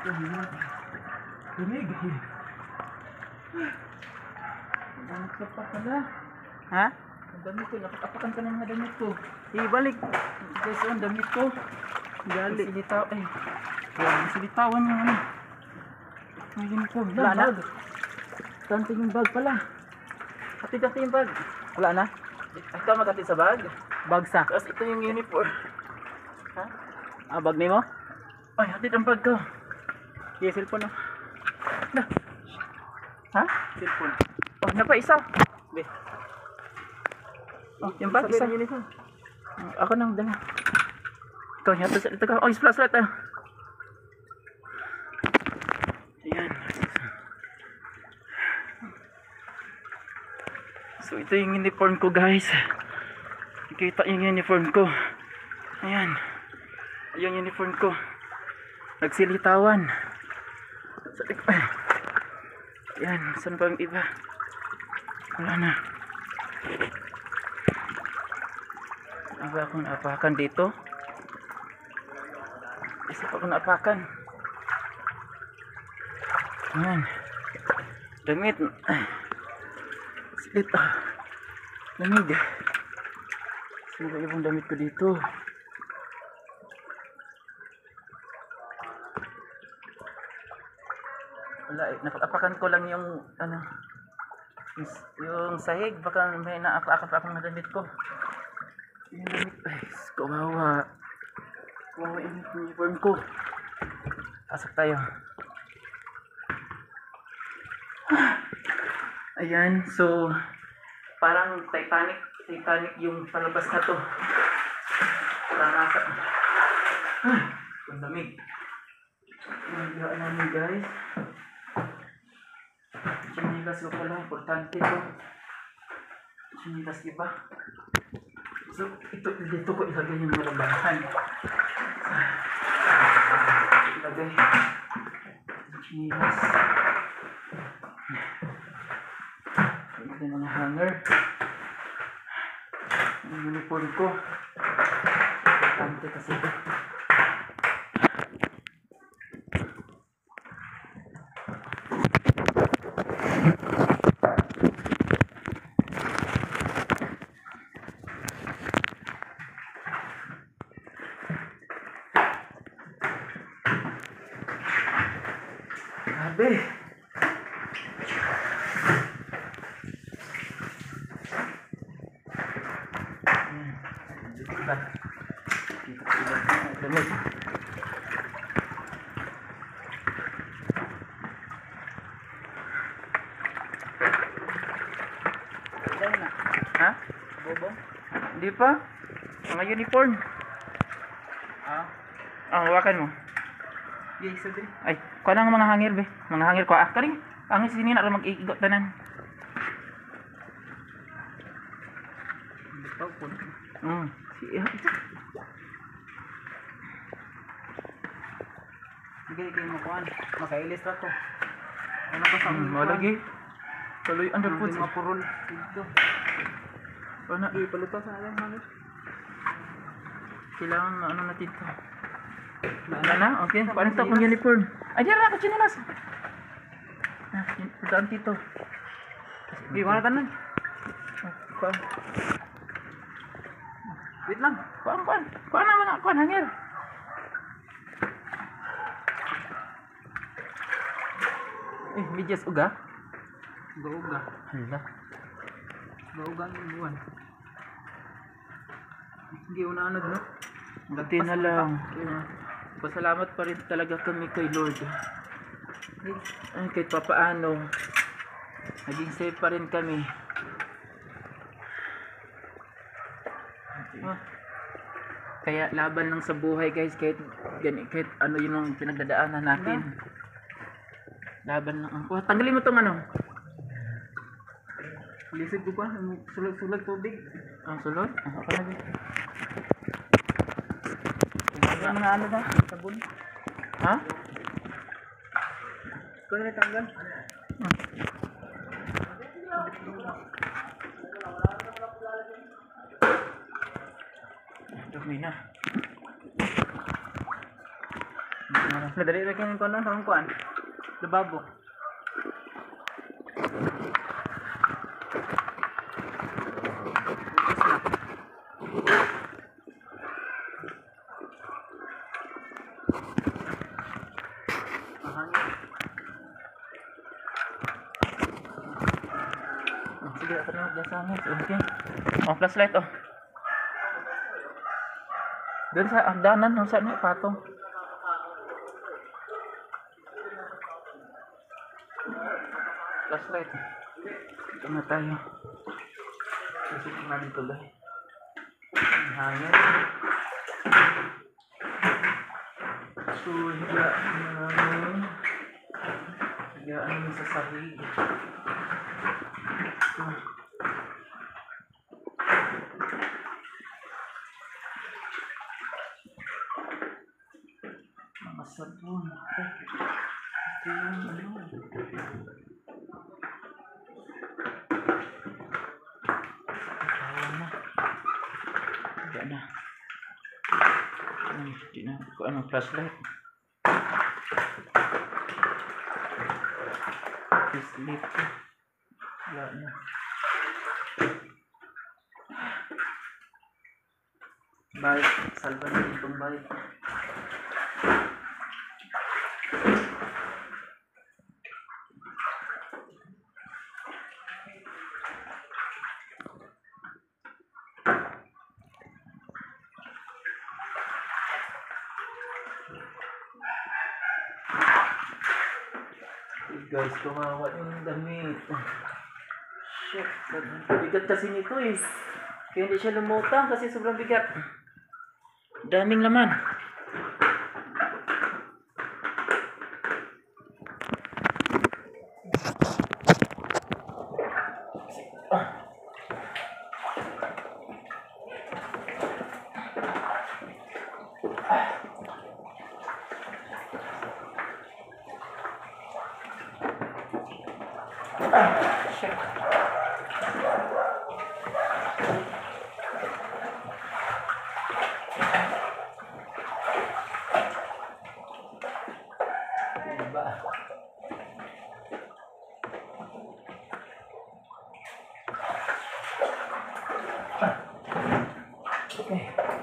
Lamig. Damit ka pa pala. Ha? Ang damit ko, nakakapakan ka ng mga damit ko. Ibalik. Guys, ang damit ko. Gali. Silitaw, silitawan yung ano. Ang uniform. Wala na? Bag. Tante yung bag pala. Hati-hati yung bag. Wala na? Ito magkati sa bag. Bagsa. Tapos ito yung uniform. Ha? Ah, bag ni mo? Ay, hatid ang bag ko. Di cellphone na. Na. Ha? Cellphone. Oh, napaisa. Be. Oh, yung bag isa. Uniform. Ako nang dala. Ito, yato sa ito ka. Oh, flashlight tayo. Ayan. So, ito yung uniform ko, guys. Kita yung uniform ko. Ayan. Yung uniform ko. Nagsilitawan. Ayan. Saan pa yung iba? Wala na. Iba akong naapakan dito. Isa pa akong naapakan. Ayan. Damit. Silit. Lamig. Sino ba ibang damit ko dito? Wala eh. Nakatapakan ko lang yung ano, yung sahig. Baka may naakakap akong na damit ko. Yung damit. Ay, kawawa. Kawawa yung uniform ko. Pasok tayo. Ayan, so parang Titanic yung palabas na to. Parang nasa ang lamig. Naglaan namin, guys. Chinilas ko pala, importante to. Chinilas, diba? So ito, dito ko ilagay yung mga labahan. Ilagay chinilas. Ito yung mga hanger. Yung uniform ko. Importante kasi ito. Grabe. Ha? Bobong? Hindi pa? Mga uniform. Ah. Hawakan mo. Di sabi. Ay, kuha ng mga hangir, be. Mga hangir ko. Karing, hangir sini na lang mag-iigot tanan. Hindi pa po. Sige, kayo mo kuhan. Makailis na to. Ano pa sa amin? Malagi. Tuloy, under Ano foot. yung mga purol dito? Ano? Ipalutas na lang halos. Kailangan ano natin to. Wala na? Okay. Paano ito kung uniform? Ay, diyan na ako chinilas. Importante ito. Di mana tanan? Kuha. Wait lang. Kuha naman ako. Kuha hangir. Medyas uga? Gauga. Hala. Gauga ng buwan. Hindi una-anod, no? Buti na lang. Pasalamat pa rin talaga kami kay Lord. Ay, kahit papaano, naging safe pa rin kami. Kaya laban lang sa buhay, guys, kahit ano yun ang pinagdadaanan natin. Laban lang. Tanggalin mo tong ano. Lisod ko pa. Sulag-sulag tubig. Ang sulod? Ako na din. Ang mga ano na? Sabon. Ha? Kung na tanggal. Dumi na. Dali lagi ng kuan ng kuan. Lababo. Sige, ako rin magdasangit. Okay. Oh, flashlight oh. Doon sa agdanan, no, saan yung patong? Flashlight. Ito na tayo. Kasi na dito guys. Ang hangin. So, higaan namin sa sahig. Mga sabon. Ito yung ano. Tawa na. Higa na. Hindi na. Ano, flashlight. Sleep ko. Wala na. Balik. Salva na itong balik. Guys, kumawa yung damit. Shit, bigat kasi nito eh. Kaya hindi siya lumutang kasi sobrang bigat. Daming laman. Shit. Okay.